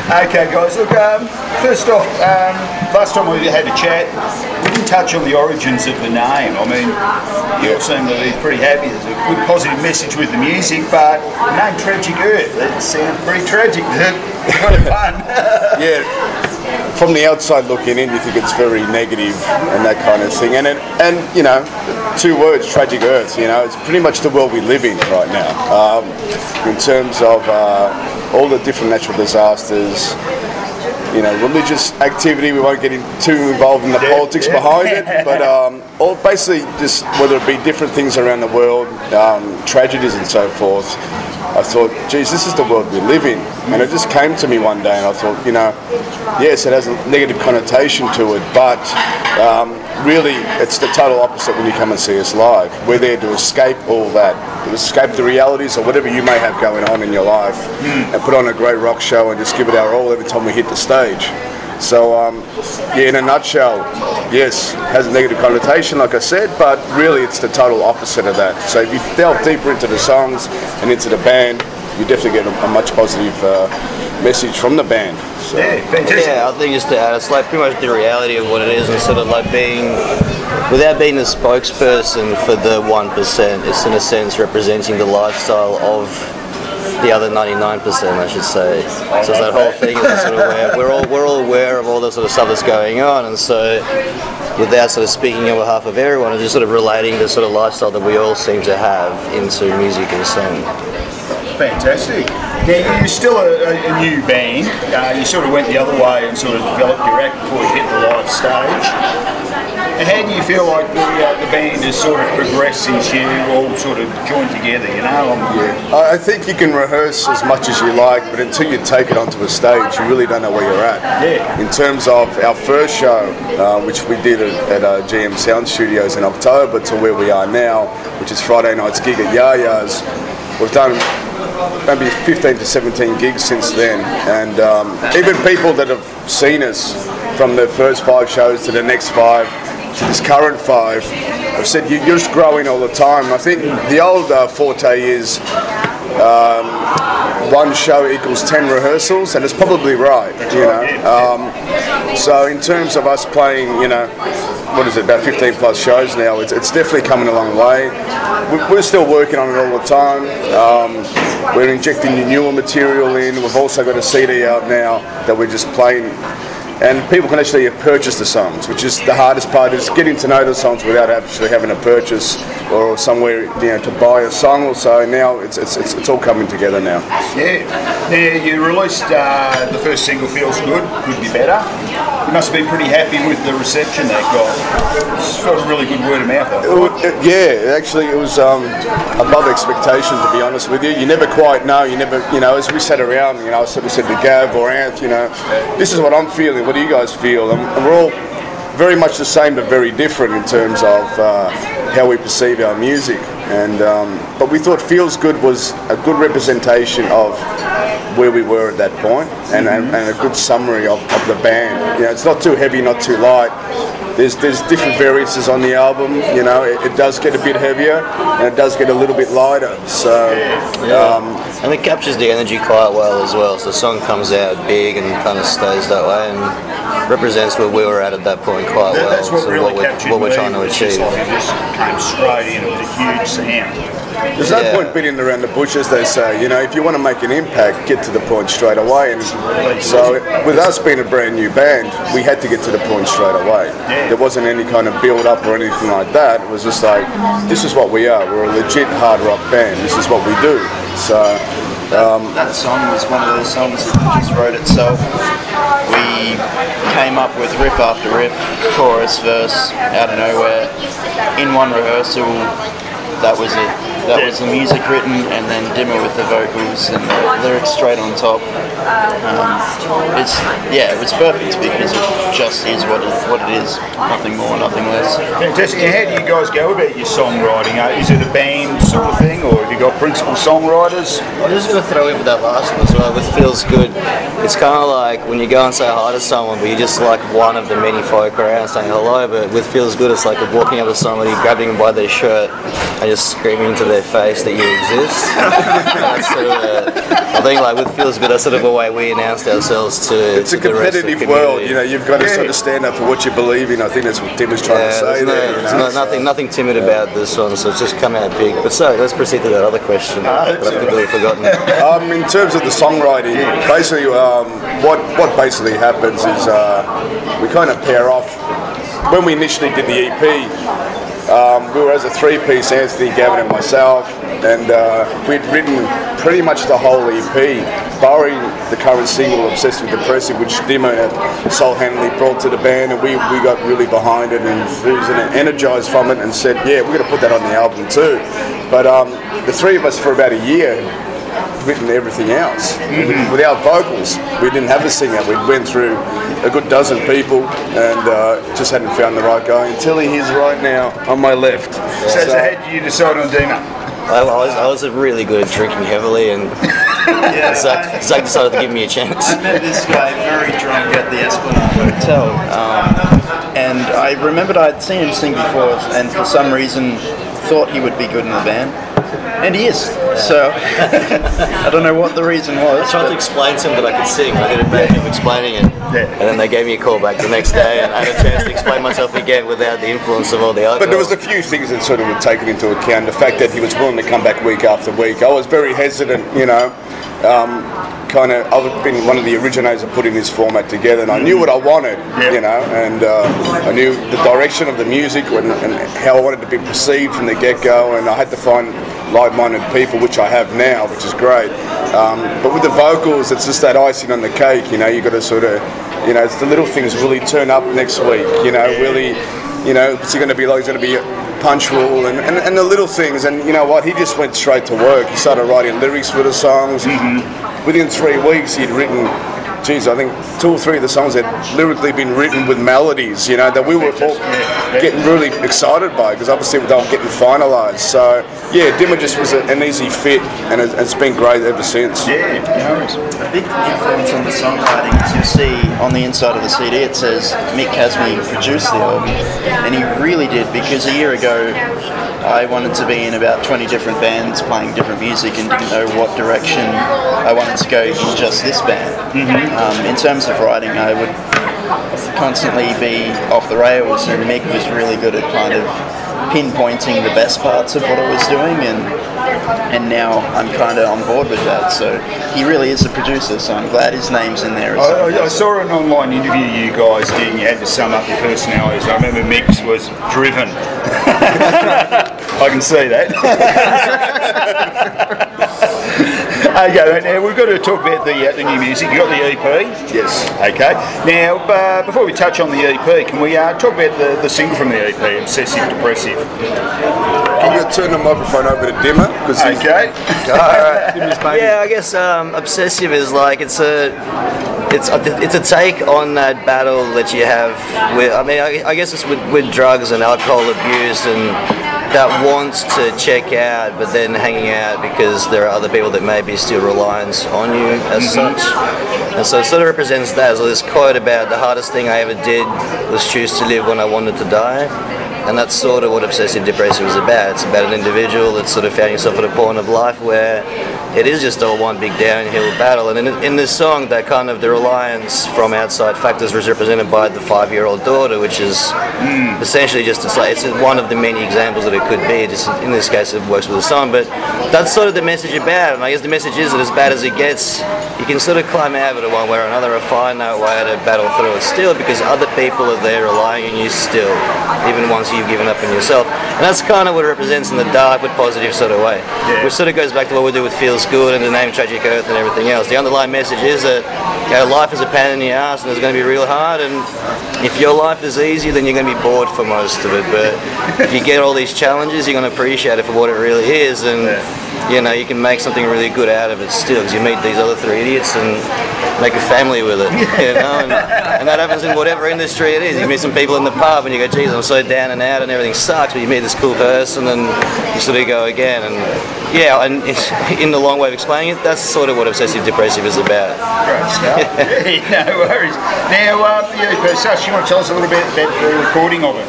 Okay, guys. Look, first off, last time we had a chat, we didn't touch on the origins of the name. I mean, you all seem to be pretty happy. There's a good positive message with the music, but the name Tragic Earth, it sounds pretty tragic, doesn't it? Kind of fun. Yeah. From the outside looking in, you think it's very negative and that kind of thing. And you know, 2 words, Tragic Earth. You know, it's pretty much the world we live in right now. In terms of all the different natural disasters, you know, religious activity. We won't get too involved in the politics behind it, but all basically just whether it be different things around the world, tragedies and so forth. I thought, geez, this is the world we live in. And it just came to me one day and I thought, you know, yes, it has a negative connotation to it, but really it's the total opposite when you come and see us live. We're there to escape all that, to escape the realities or whatever you may have going on in your life and put on a great rock show and just give it our all every time we hit the stage. So, yeah, in a nutshell, yes, has a negative connotation, like I said, but really it's the total opposite of that. So if you delve deeper into the songs and into the band, you definitely get a much positive message from the band. So. Yeah, I think just to add, it's like pretty much the reality of what it is, and sort of like being, without being the spokesperson for the 1%, it's in a sense representing the lifestyle of the other 99%, I should say. So it's that whole thing is sort of where we're all aware of all the sort of stuff that's going on, and so without sort of speaking on behalf of everyone, it's just sort of relating the sort of lifestyle that we all seem to have into music and song. Fantastic. Now, you're still a new band. You sort of went the other way and sort of developed your act before you hit the live stage. And how do you feel like the band has sort of progressed since you all sort of joined together, you know? Yeah. I think you can rehearse as much as you like, but until you take it onto a stage, you really don't know where you're at. Yeah. In terms of our first show, which we did at GM Sound Studios in October, to where we are now, which is Friday night's gig at Yaya's, we've done maybe 15 to 17 gigs since then, and even people that have seen us from the first 5 shows to the next 5 to this current 5 have said you're just growing all the time. I think the old forte is 1 show equals 10 rehearsals, and it's probably right, you know. So in terms of us playing, you know, what is it, about 15 plus shows now, it's definitely coming a long way. We're still working on it all the time. We're injecting newer material in. We've also got a CD out now that we're just playing, and people can actually purchase the songs, which is the hardest part, is getting to know the songs without actually having to purchase or somewhere, you know, to buy a song or so. Now it's all coming together now. Yeah. Now you released the first single, Feels Good, Could Be Better. You must have been pretty happy with the reception that got. It's got a really good word of mouth. Yeah, actually it was above expectation, to be honest with you. You never quite know. You never, you know, as we sat around, you know, I sort of said to Gav or Anth, you know, this is what I'm feeling. What do you guys feel? And we're all very much the same, but very different in terms of how we perceive our music. And but we thought Feels Good was a good representation of where we were at that point, and a good summary of the band. You know, it's not too heavy, not too light. There's different variances on the album. You know, it does get a bit heavier and it does get a little bit lighter. So, and it captures the energy quite well as well. So the song comes out big and kind of stays that way and represents where we were at that point quite well. That's what so really what we're trying to achieve. It just came straight in. It was a huge sound. There's no point beating around the bush, as they say. You know, if you want to make an impact, get to the point straight away. And so, with us being a brand new band, we had to get to the point straight away. There wasn't any kind of build-up or anything like that. It was just like, this is what we are. We're a legit hard rock band. This is what we do. So that song was one of those songs that just wrote itself. We came up with riff after riff, chorus, verse, out of nowhere, in one rehearsal. That was it. That was the music written, and then Dimmer with the vocals and the lyrics straight on top. It was perfect because it just is what it is. Nothing more, nothing less. Fantastic. And how do you guys go about your songwriting? Is it a band sort of thing, or have you got principal songwriters? I'm just going to throw in with that last one as well. It feels good. It's kind of like when you go and say hi to someone, but you're just like one of the many folk around saying hello. But with Feels Good, it's like walking up to somebody, grabbing them by their shirt, and just screaming into their face that you exist. That's sort of I think like with Feels Good, that's sort of a way we announced ourselves to. It's a the rest of the competitive world, community. you know. You've got to sort of stand up for what you believe in. I think that's what Tim was trying to say there. There's nothing timid about this one, so it's just come out big. But so let's proceed to that other question that I've completely forgotten. In terms of the songwriting, basically, what basically happens is we kind of pair off. When we initially did the EP, we were as a three-piece, Anthony, Gavin and myself, and we'd written pretty much the whole EP, barring the current single, Obsessive Depressive, which Dimo soul-handedly brought to the band, and we got really behind it and enthused and energized from it and said, yeah, we're going to put that on the album too. But the three of us for about a year written everything else. Without vocals, we didn't have a singer. We went through a good dozen people and just hadn't found the right guy until he is right now on my left. So how did you decide on Dima? I was really good at drinking heavily, and Zach decided to give me a chance. I met this guy very drunk at the Esplanade Hotel, and I remembered I'd seen him sing before, and for some reason thought he would be good in the band. And he is. So I don't know what the reason was. I tried to explain to them that I could sing. I did a bad job explaining it, and then they gave me a call back the next day, and I had a chance to explain myself again without the influence of all the alcohol. But there was a few things that sort of were taken into account. The fact that he was willing to come back week after week. I was very hesitant, you know. I've been one of the originators of putting this format together, and I knew what I wanted, you know, and I knew the direction of the music and how I wanted to be perceived from the get-go, and I had to find like-minded people, which I have now, which is great. But with the vocals, it's just that icing on the cake, you know. You got to sort of, you know, it's the little things really turn up next week, you know. Really, you know, what's he going to be like? He's going to be punctual and the little things. And you know what? He just went straight to work. He started writing lyrics for the songs. Within 3 weeks, he'd written, geez, I think 2 or 3 of the songs had lyrically been written with melodies, you know, that we were all getting really excited by, because obviously they were getting finalised. So, yeah, Dimmer just was an easy fit, and it's been great ever since. Yeah, no worries. A big influence on the songwriting is you'll see on the inside of the CD it says Mick Casme produced the album, and he really did, because a year ago I wanted to be in about 20 different bands playing different music and didn't know what direction I wanted to go in just this band. In terms of writing, I would constantly be off the rails, and Mick was really good at kind of pinpointing the best parts of what I was doing, and now I'm kind of on board with that. So he really is a producer, so I'm glad his name's in there. I saw an online interview you guys did, and you had to sum up your personalities. I remember Mick's was driven. I can see that. Okay, now we've got to talk about the new music. You got the EP? Yes. Okay. Now, before we touch on the EP, can we talk about the single from the EP, Obsessive Depressive? I'm going to turn the microphone over to Dimmer. Okay. Yeah, I guess Obsessive is like it's a take on that battle that you have with. I mean, I guess it's with drugs and alcohol abuse and that wants to check out, but then hanging out because there are other people that maybe still reliant on you as such. And so it sort of represents that. So this quote about the hardest thing I ever did was choose to live when I wanted to die. And that's sort of what Obsessive Depressive is about. It's about an individual that's sort of found himself at a point of life where it is just all one big downhill battle. And in this song, that kind of the reliance from outside factors was represented by the 5-year-old daughter, which is essentially just it's one of the many examples that it could be. Just in this case, it works with the song, but that's sort of the message about it. And I guess the message is that as bad as it gets, you can sort of climb out of it one way or another, or find that way to battle through it still, because other people are there relying on you still, even once you've given up on yourself. And that's kind of what it represents in the dark but positive sort of way. Yeah. Which sort of goes back to what we do with Feels Good and the name Tragic Earth and everything else. The underlying message is that, you know, life is a pain in the ass and it's going to be real hard, and if your life is easy, then you're going to be bored for most of it. But if you get all these challenges, you're going to appreciate it for what it really is, and you know, you can make something really good out of it still, because you meet these other 3 idiots and make a family with it, you know, and that happens in whatever industry it is. You meet some people in the pub and you go, geez, I'm so down and out and everything sucks, but you meet this cool person and you sort of go again. And yeah, and in the long way of explaining it, that's sort of what Obsessive Depressive is about. Great stuff. Yeah, no worries. Now, Sash, you want to tell us a little bit about the recording of it?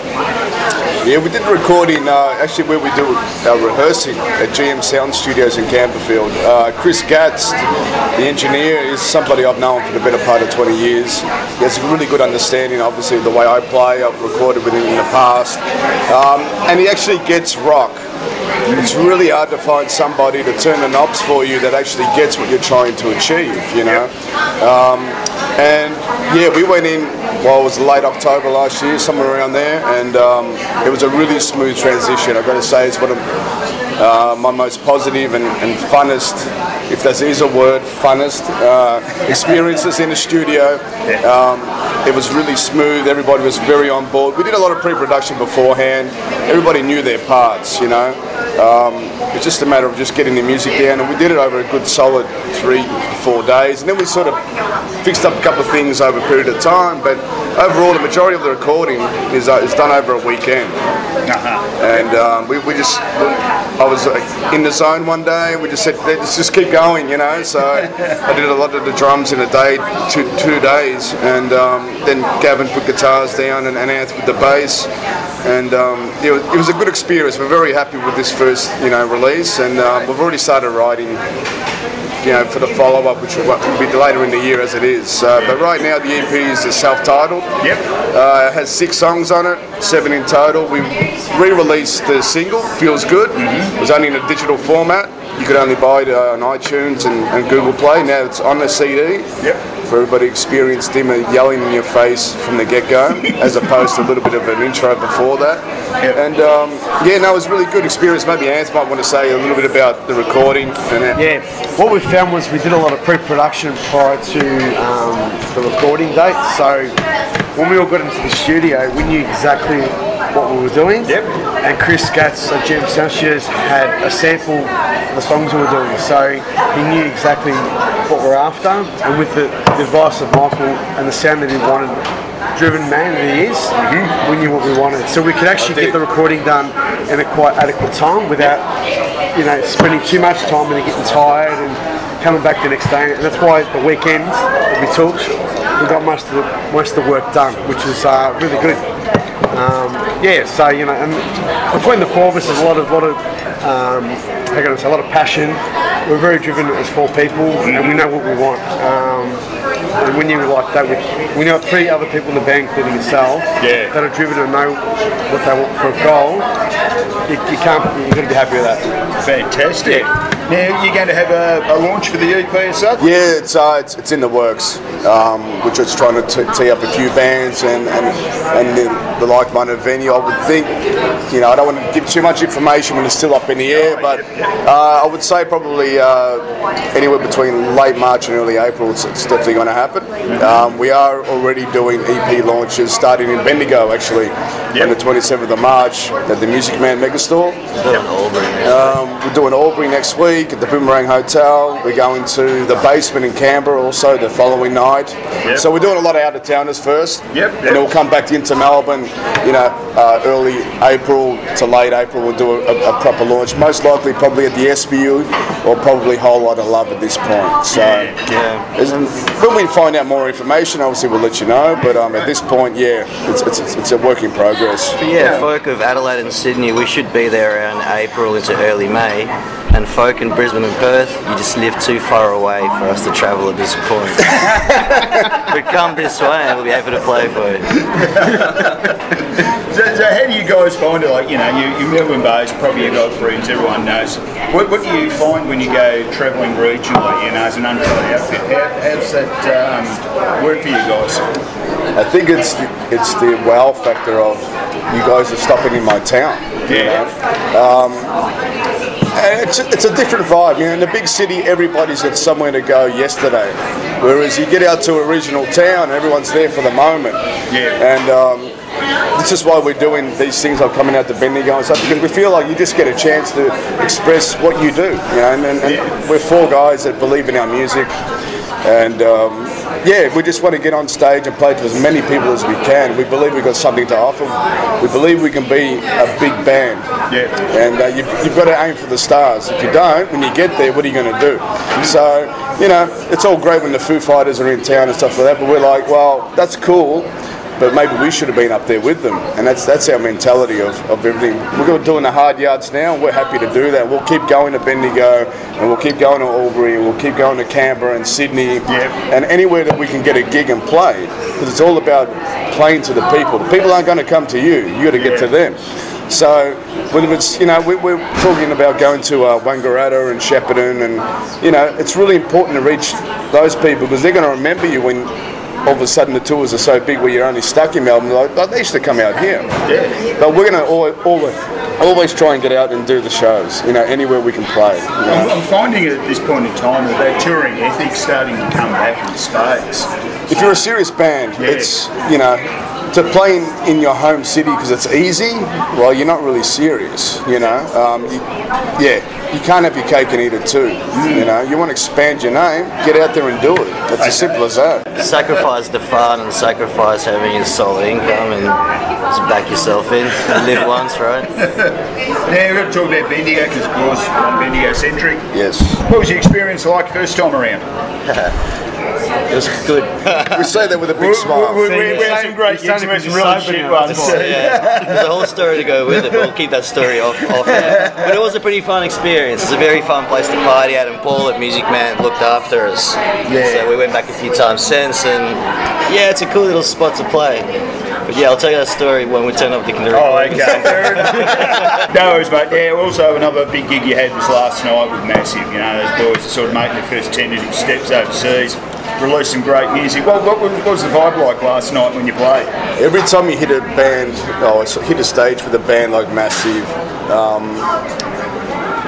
Yeah, we did the recording actually where we do our rehearsing at GM Sound Studio. studios in Camberfield. Chris Gatz, the engineer, is somebody I've known for the better part of 20 years. He has a really good understanding, obviously, of the way I play. I've recorded with him in the past. And he actually gets rock. It's really hard to find somebody to turn the knobs for you that actually gets what you're trying to achieve, you know. And yeah, we went in, well, it was late October last year, somewhere around there, and it was a really smooth transition. I've got to say, it's one of my most positive and funnest, if there is a word, funnest experiences in the studio. It was really smooth. Everybody was very on board. We did a lot of pre-production beforehand. Everybody knew their parts, you know. It's just a matter of just getting the music down, and we did it over a good solid 3-4 days, and then we sort of fixed up a couple of things over a period of time, but overall the majority of the recording is done over a weekend. And I was in the zone one day, and we just said, let's just keep going, you know. So I did a lot of the drums in a day, two days, and then Gavin put guitars down and Anth with the bass, and it was a good experience. We're very happy with this first, you know, release, and we've already started writing, you know, for the follow-up, which will be later in the year as it is. But right now the EP is self-titled. Yep. It has 6 songs on it, 7 in total. We re-released the single, Feels Good. It was only in a digital format. You could only buy it on iTunes and Google Play. Now it's on the CD. Yep. For everybody experienced him yelling in your face from the get-go, as opposed to a little bit of an intro before that. Yep. And yeah, no, it was a really good experience. Maybe Anth might want to say a little bit about the recording. And yeah, what we found was we did a lot of pre-production prior to the recording date. So when we all got into the studio, we knew exactly what we were doing. Yep. And Chris Gatz at Jam Sound Studios had a sample of the songs we were doing, so he knew exactly what we're after, and with the advice of Michael and the sound that he wanted, driven man that he is, we knew what we wanted. So we could actually get the recording done in a quite adequate time without, you know, spending too much time and getting tired and coming back the next day. And that's why the weekends that we took, we got most of the work done, which was really good. Yeah, so, you know, and between the four of us, there's a lot of how can I say, a lot of passion. We're very driven as 4 people, and we know what we want. And when you like that, we know 3 other people in the band, including yourself, that are driven and know what they want for a goal. You've got to be happy with that. Fantastic. Now, you're going to have a launch for the EP as such? Yeah, it's in the works. We're just trying to tee up a few bands and the like-minded venue. I would think, you know, I don't want to give too much information when it's still up in the air, but I would say probably anywhere between late March and early April, it's definitely going to happen. We are already doing EP launches, starting in Bendigo, actually, on the 27th of March at the Music Man Megastore. We're doing Albury next week at the Boomerang Hotel. We're going to the Basement in Canberra also the following night. So we're doing a lot of out-of-towners first, and then we'll come back into Melbourne, you know, early April to late April. We'll do a proper launch, most likely probably at the SBU or probably Whole Lot of Love at this point. So when we find out more information, obviously we'll let you know, but at this point, it's a work in progress. But yeah, folk of Adelaide and Sydney, we should be there around April into early May, and folk in Brisbane and Perth, you just live too far away for us to travel at this point. But come this way and we'll be happy to play for you. So how do you guys find it? Like, you know, you're Melbourne based, probably you've got friends, everyone knows. What do you find when you go travelling regionally, you know, as an untied outfit? How does that work for you guys? I think it's the wow factor of you guys are stopping in my town. And it's a different vibe. You know, in the big city, everybody's got somewhere to go yesterday. Whereas you get out to a regional town, everyone's there for the moment. And this is why we're doing these things like coming out to Bendigo and stuff, because we feel like you just get a chance to express what you do. You know, and we're 4 guys that believe in our music. And we just want to get on stage and play to as many people as we can. We believe we've got something to offer. We believe we can be a big band. And you've got to aim for the stars. If you don't, when you get there, what are you going to do? So, you know, it's all great when the Foo Fighters are in town and stuff like that, but we're like, well, that's cool, but maybe we should have been up there with them. And that's our mentality of everything. We're doing the hard yards now, and we're happy to do that. We'll keep going to Bendigo, and we'll keep going to Albury, and we'll keep going to Canberra and Sydney, and anywhere that we can get a gig and play, because it's all about playing to the people. The people aren't going to come to you. You got to get to them. So whether it's, we're talking about going to Wangaratta and Shepparton, and it's really important to reach those people, because they're going to remember you when all of a sudden the tours are so big where you're only stuck in Melbourne. Like they used to come out here. But we're going to always try and get out and do the shows, anywhere we can play. I'm finding at this point in time that touring ethic's starting to come back in spades. If you're a serious band, it's, to play in your home city because it's easy, well, you're not really serious, you can't have your cake and eat it too, You want to expand your name, get out there and do it. It's as simple as that. Sacrifice the fun and sacrifice having a solid income and just back yourself in and live once, right? Now, we've got to talk about Bendigo because, of course, I'm Bendigo-centric. Yes. What was your experience like first time around? It was good. We say that with a big smile. We had some great gigs, we had some really shit ones. There's a whole story to go with it, but we'll keep that story off air. But it was a pretty fun experience. It's a very fun place to party at, and Paul at Music Man looked after us. So we went back a few times since, and it's a cool little spot to play. But I'll tell you that story when we turn up the recording. Oh, okay, fair enough. No worries, mate. Yeah, also another big gig you had was last night with Massive. Those boys are sort of making their first tentative steps overseas. Released some great music. What was the vibe like last night when you played? Every time you hit a band, hit a stage with a band like Massive,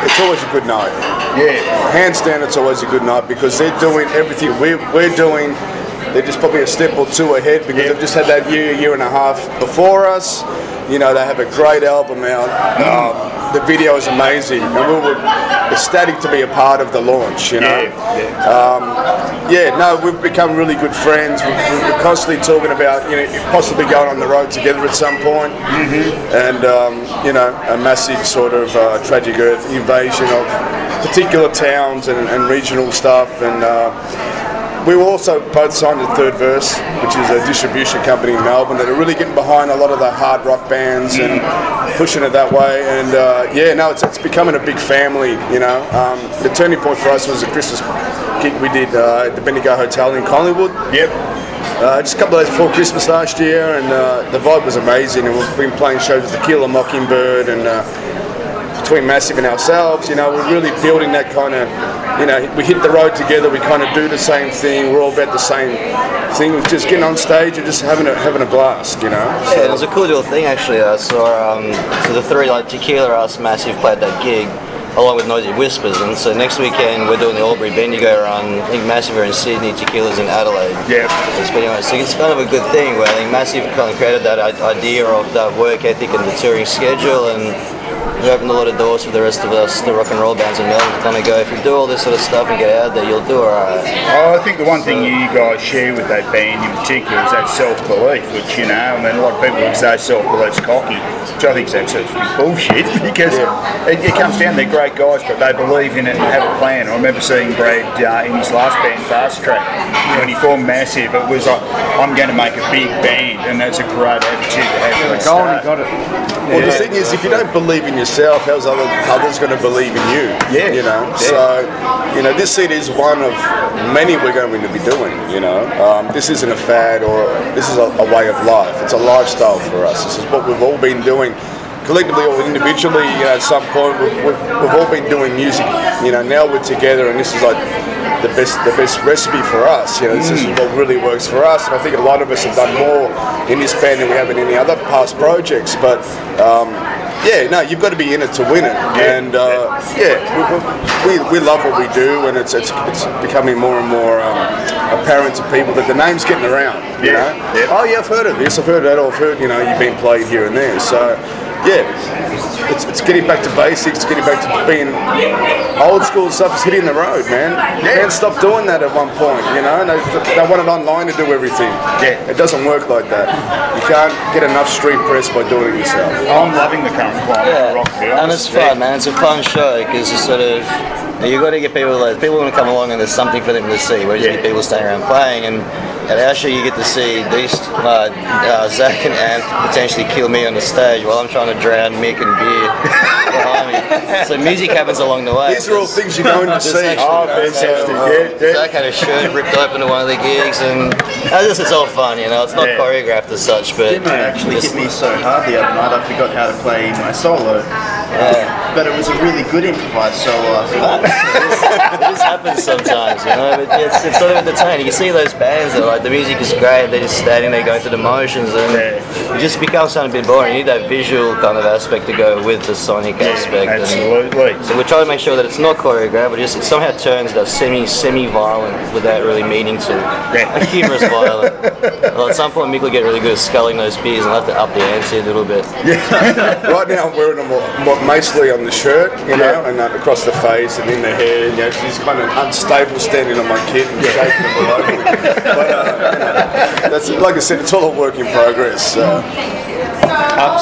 it's always a good night. Yeah. Hands down, it's always a good night because they're doing everything we're doing. They're just probably a step or two ahead because they've just had that year and a half before us. They have a great album out. The video is amazing, and we were ecstatic to be a part of the launch. We've become really good friends. We're constantly talking about possibly going on the road together at some point, and a massive sort of tragic earth invasion of particular towns and regional stuff. And we were also both signed to Third Verse, which is a distribution company in Melbourne that are really getting behind a lot of the hard rock bands and pushing it that way. And it's becoming a big family. The turning point for us was a Christmas gig we did at the Bendigo Hotel in Collingwood. Just a couple of days before Christmas last year, and the vibe was amazing. And we've been playing shows with Tequila Mockingbird and between Massive and ourselves, we're really building that kind of, we hit the road together, we kind of do the same thing, we're all about the same thing, we're just getting on stage and just having a blast, So. Yeah, it was a cool little thing actually. I saw, so the three, Tequila, us, Massive played that gig along with Noisy Whispers, and so next weekend we're doing the Albury Bendigo run. I think Massive are in Sydney, Tequila's in Adelaide. So it's kind of a good thing where I think Massive kind of created that idea of that work ethic and the touring schedule, and we opened a lot of doors for the rest of us, the rock and roll bands in Melbourne, to kind of go, if you do all this sort of stuff and get out there, you'll do alright. I think the one thing you guys share with that band in particular is that self-belief, which, a lot of people would say self-belief's cocky, which I think is absolutely bullshit, because it comes down, they're great guys, but they believe in it and have a plan. I remember seeing Brad in his last band, Fast Track, when he formed Massive, it was like, I'm going to make a big band, and that's a great attitude to have. Got it. Well, the thing is, if you don't believe in yourself, how's others going to believe in you? So, this CD is one of many we're going to be doing, This isn't a fad, or this is a way of life. It's a lifestyle for us. This is what we've all been doing. Collectively or individually, at some point, we've all been doing music. Now we're together, and this is like the best recipe for us. This is what really works for us. And I think a lot of us have done more in this band than we have in any other past projects. But you've got to be in it to win it. And we love what we do, and it's becoming more and more apparent to people that the name's getting around. Oh yeah, I've heard of this, I've heard that, or I've heard you've been played here and there. So. It's getting back to basics, getting back to being old school stuff, is hitting the road, man. You can't stop doing that at one point, They want it online to do everything. It doesn't work like that. You can't get enough street press by doing it yourself. I'm loving the current climate for rock. And it's fun, man. It's a fun show because it's sort of, you've got to get people want to come along and there's something for them to see. Where you get people staying around playing, and at our show you get to see these Zach and Ant potentially kill me on the stage while I'm trying to drown Mick and beer behind me. So music happens along the way. These are all things you're going to see. Zach had a shirt ripped open at one of the gigs, and it's all fun, you know. It's not choreographed as such, but It actually hit me so hard the other night I forgot how to play my solo. But it was a really good improvised solo after that. it just happens sometimes, you know. But it's sort of entertaining. You see those bands that like the music is great, they're just standing there going through the motions, and it just becomes something a bit boring. You need that visual kind of aspect to go with the sonic aspect. Absolutely. So we're trying to make sure that it's not choreographed, but it somehow turns that semi-violent without really meaning to. A humorous violent. Well, at some point Mick will get really good at sculling those beers and I'll have to up the ante a little bit. Right now I'm wearing them mostly on the shirt, you know, and across the face and in the hair. You know, she's kind of unstable standing on my kit and shaking them all over. But that's, like I said, it's all a work in progress.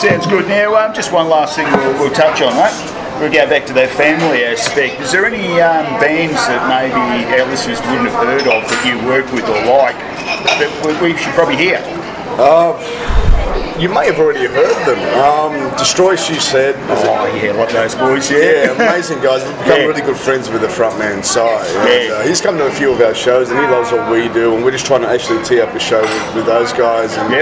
Sounds good. Now, just one last thing we'll touch on, mate. We'll go back to that family aspect. Is there any bands that maybe our listeners wouldn't have heard of that you work with or like that we should probably hear? You may have already heard them. Destroy, she said. Oh yeah, like those boys. Yeah, amazing guys. We've become really good friends with the frontman, Si. He's come to a few of our shows and he loves what we do, and we're just trying to actually tee up a show with those guys. And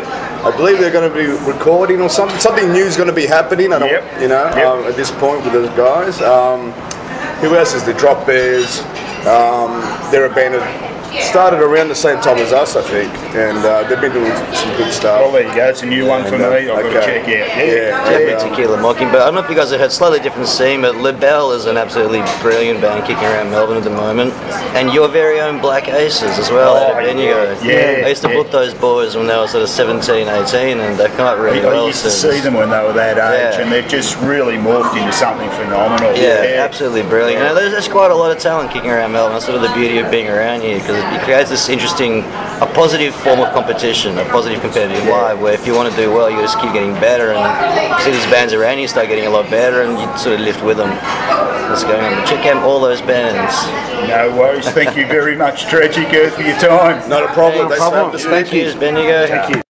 I believe they're going to be recording or something. Something new is going to be happening. I don't, you know, at this point with those guys. Who else is the Drop Bears? They're a band that started around the same time as us, I think, and they've been doing some good stuff. Well, there you go. It's a new one for me. I've got to check out. Definitely Tequila Mockingbird. I don't know if you guys have heard, slightly different scene, but LaBelle is an absolutely brilliant band kicking around Melbourne at the moment, and your very own Black Aces as well. I used to book those boys when they were sort of 17, 18, and they've come up really well. I used to see them when they were that age, and they've just really morphed into something phenomenal. Absolutely brilliant. You know, there's quite a lot of talent kicking around Melbourne. That's sort of the beauty of being around here, because it creates this interesting, a positive form of competition, a positive competitive life, where if you want to do well, you just keep getting better, and you see these bands around you start getting a lot better, and you sort of lift with them. What's going on? But check out all those bands. No worries. Thank you very much, Tragic Earth, for your time. Not a problem. No problem. Thank you. Bendigo. Thank you.